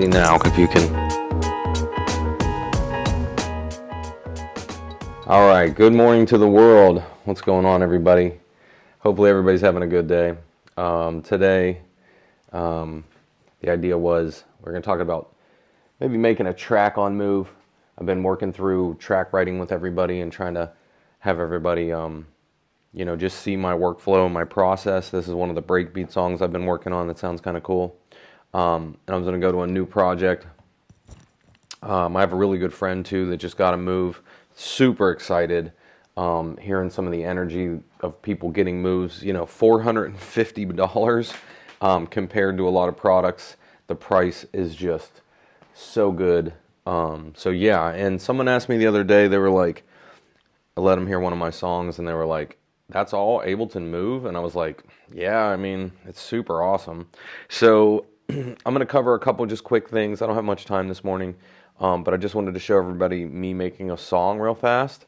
see now if you can. All right, good morning to the world. What's going on, everybody? Hopefully everybody's having a good day. Today, the idea was we're going to talk about maybe making a track on Move. I've been working through track writing with everybody and trying to have everybody, just see my workflow, my process. This is one of the breakbeat songs I've been working on that sounds kind of cool. And I'm going to go to a new project. I have a really good friend too that just got a Move. Super excited hearing some of the energy of people getting Moves. $450 compared to a lot of products. The price is just so good. So yeah, and someone asked me the other day, they were like, I let them hear one of my songs and they were like, that's all Ableton Move? And I was like, yeah, I mean, it's super awesome. So I'm going to cover a couple just quick things. I don't have much time this morning, but I just wanted to show everybody me making a song real fast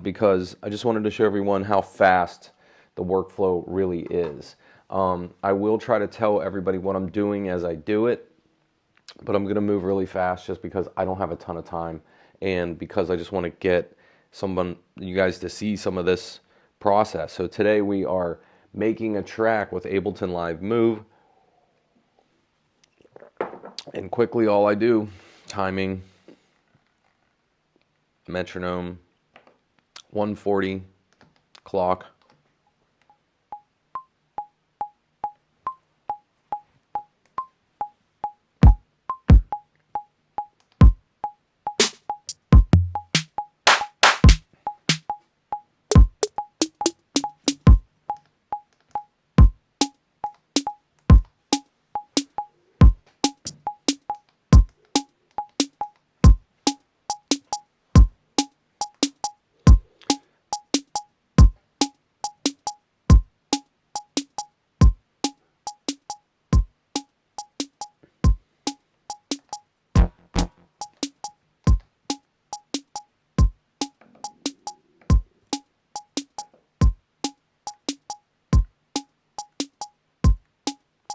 because I just wanted to show everyone how fast the workflow really is. I will try to tell everybody what I'm doing as I do it, but I'm going to move really fast just because I don't have a ton of time and because I just want to get you guys to see some of this process. So today we are making a track with Ableton Live Move. And quickly, all I do, timing, metronome, 140, clock.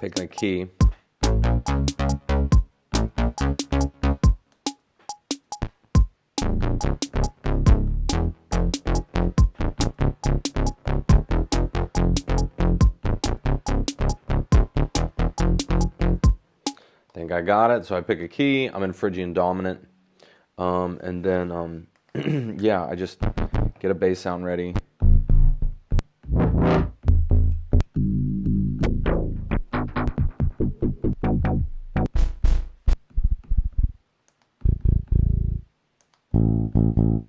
Picking a key. Think I got it, so I pick a key. I'm in Phrygian dominant. And then, yeah, I just get a bass sound ready.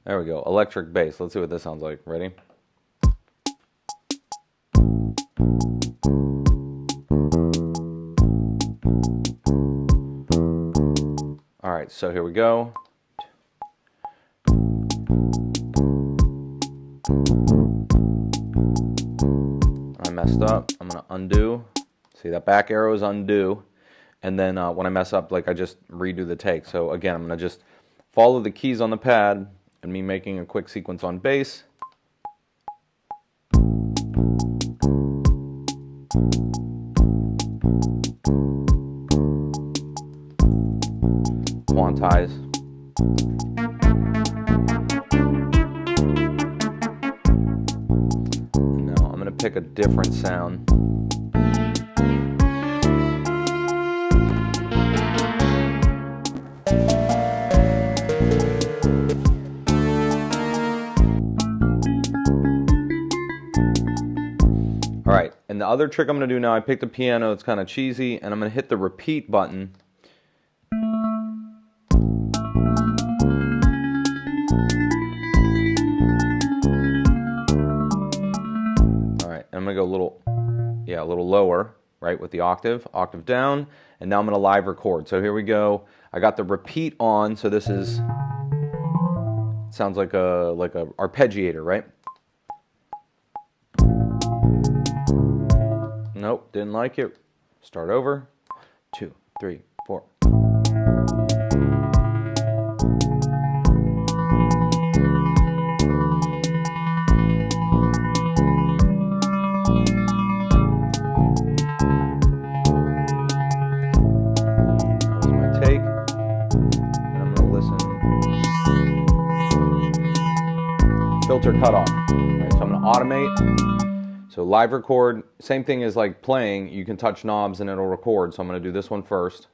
There we go, electric bass. Let's see what this sounds like. Ready? All right, so here we go. I messed up. I'm gonna undo. See, that back arrow is undo. And then when I mess up, I just redo the take. So again, I'm gonna just follow the keys on the pad and me making a quick sequence on bass. Quantize. Now I'm going to pick a different sound. All right, and the other trick I'm going to do now, I picked a piano, it's kind of cheesy, and I'm going to hit the repeat button. All right, I'm going to go a little lower, right, with the octave down, and now I'm going to live record. So here we go. I got the repeat on, so this is, sounds like a arpeggiator, right? Nope, didn't like it. Start over. 2, 3, 4. That was my are cut off. Right, so I'm going to automate. So live record, same thing as like playing. You can touch knobs and it'll record. So I'm going to do this one first.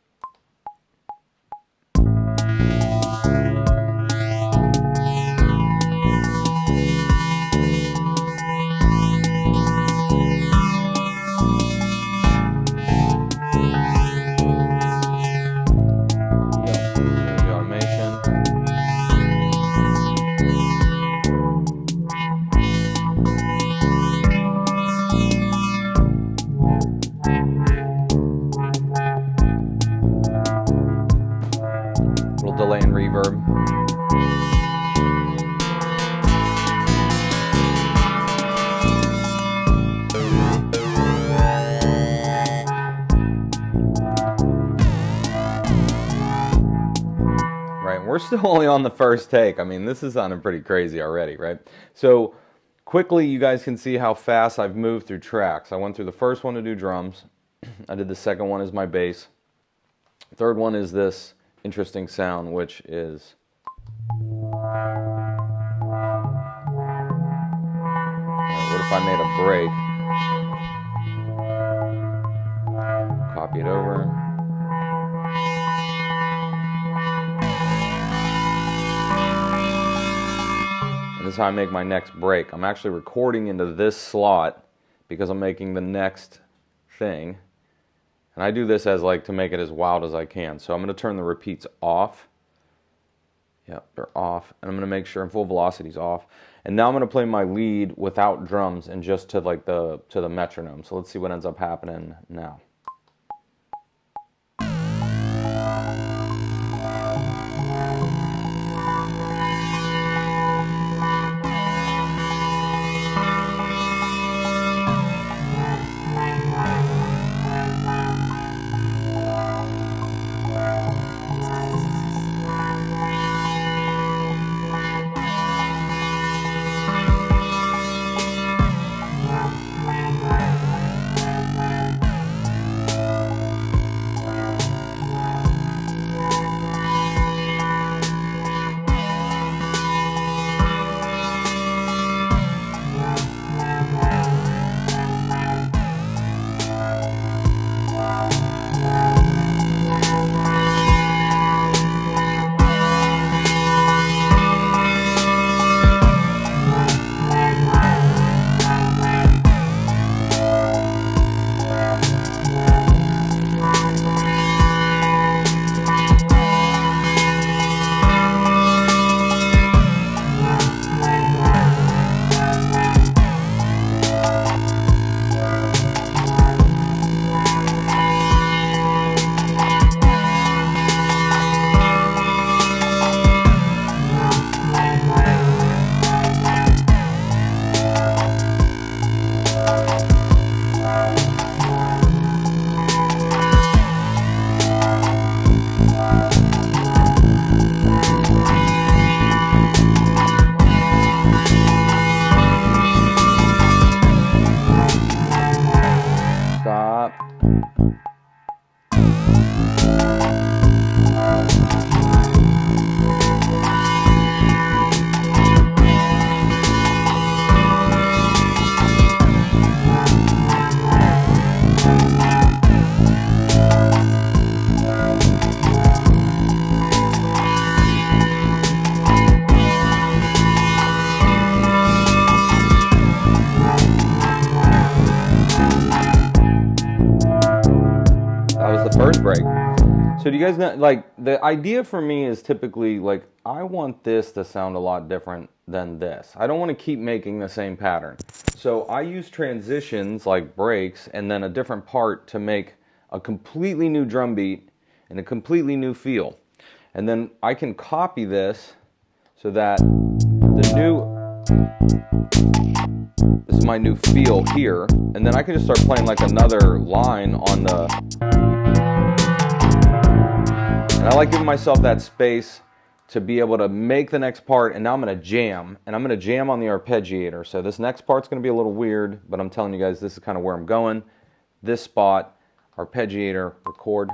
Delay and reverb. Right, we're still only on the first take. I mean, this is sounding pretty crazy already, right? So quickly, you guys can see how fast I've moved through tracks. I went through the first one to do drums. I did the second one as my bass. Third one is this interesting sound, which is what if I made a break? Copy it over. And this is how I make my next break. I'm actually recording into this slot because I'm making the next thing. And I do this as like to make it as wild as I can. So I'm going to turn the repeats off. Yep, they're off. And I'm going to make sure full velocity's off. And now I'm going to play my lead without drums and just to like the metronome. So let's see what ends up happening now. First break. So do you guys know, like, the idea for me is typically, like, I want this to sound a lot different than this. I don't want to keep making the same pattern. So I use transitions, like breaks, and then a different part to make a completely new drum beat and a completely new feel. And then I can copy this so that this is my new feel here, and then I can just start playing like another line on the... And I like giving myself that space to be able to make the next part, and now I'm going to jam, and I'm going to jam on the arpeggiator. So this next part's going to be a little weird, but I'm telling you guys this is kind of where I'm going. This spot, arpeggiator, record.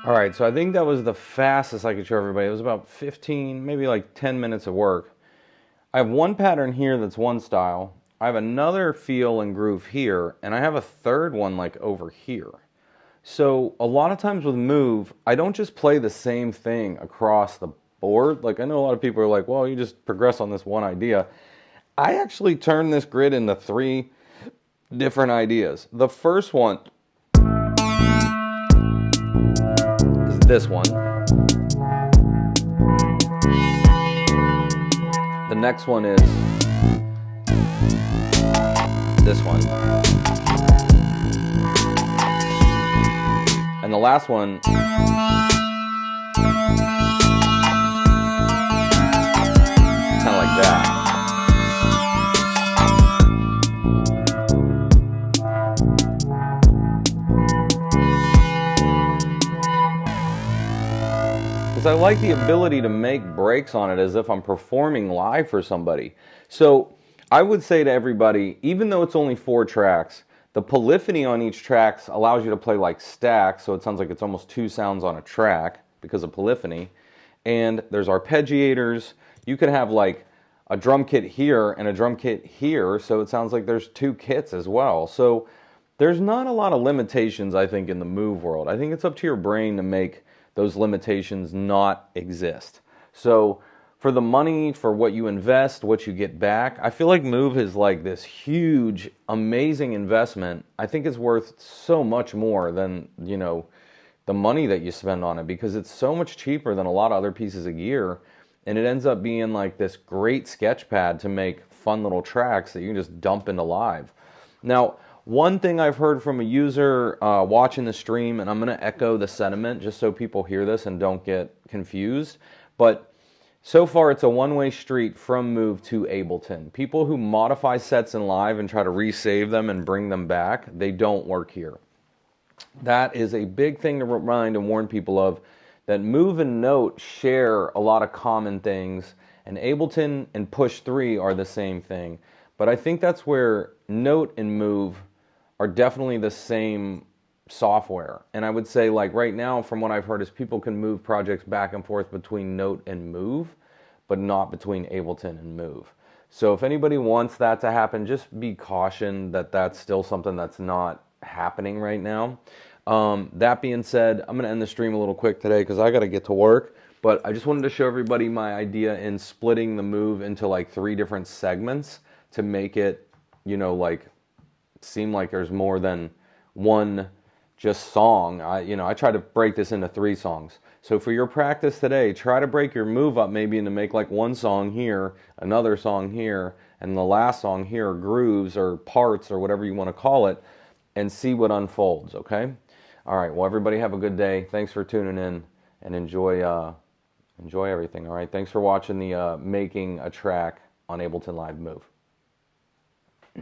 All right, so I think that was the fastest I could show everybody. It was about 15, maybe like 10 minutes of work. I have one pattern here that's one style. I have another feel and groove here, and I have a third one like over here. So a lot of times with Move, I don't just play the same thing across the board. Like I know a lot of people are like, well, you just progress on this one idea. I actually turn this grid into 3 different ideas. The first one is this one. The next one is this one. And the last one kind of like that. Because I like the ability to make breaks on it as if I'm performing live for somebody. So I would say to everybody, even though it's only 4 tracks, the polyphony on each track allows you to play like stacks, so it sounds like it's almost 2 sounds on a track because of polyphony. And there's arpeggiators. You could have like a drum kit here and a drum kit here, so it sounds like there's 2 kits as well. So there's not a lot of limitations, I think, in the Move world. I think it's up to your brain to make those limitations not exist. So for the money, for what you invest, what you get back, I feel like Move is like this huge, amazing investment. I think it's worth so much more than, you know, the money that you spend on it, because it's so much cheaper than a lot of other pieces of gear, and it ends up being like this great sketch pad to make fun little tracks that you can just dump into live. Now, one thing I've heard from a user watching the stream, and I'm going to echo the sentiment just so people hear this and don't get confused, but so far it's a one-way street from Move to Ableton. People who modify sets in live and try to resave them and bring them back, they don't work here. That is a big thing to remind and warn people of, that Move and Note share a lot of common things, and Ableton and Push 3 are the same thing. But I think that's where Note and Move are definitely the same software. And I would say, like right now, from what I've heard, is people can move projects back and forth between Note and Move. but not between Ableton and Move. So if anybody wants that to happen, just be cautioned that that's still something that's not happening right now. That being said, I'm going to end the stream a little quick today because I got to get to work. But I just wanted to show everybody my idea in splitting the Move into like 3 different segments to make it, you know, like seem like there's more than one just song. I try to break this into 3 songs. So for your practice today, try to break your Move up maybe into make like one song here, another song here, and the last song here, grooves or parts or whatever you want to call it, and see what unfolds, okay? All right, well, everybody have a good day. Thanks for tuning in, and enjoy everything, all right? Thanks for watching the making a track on Ableton Live Move.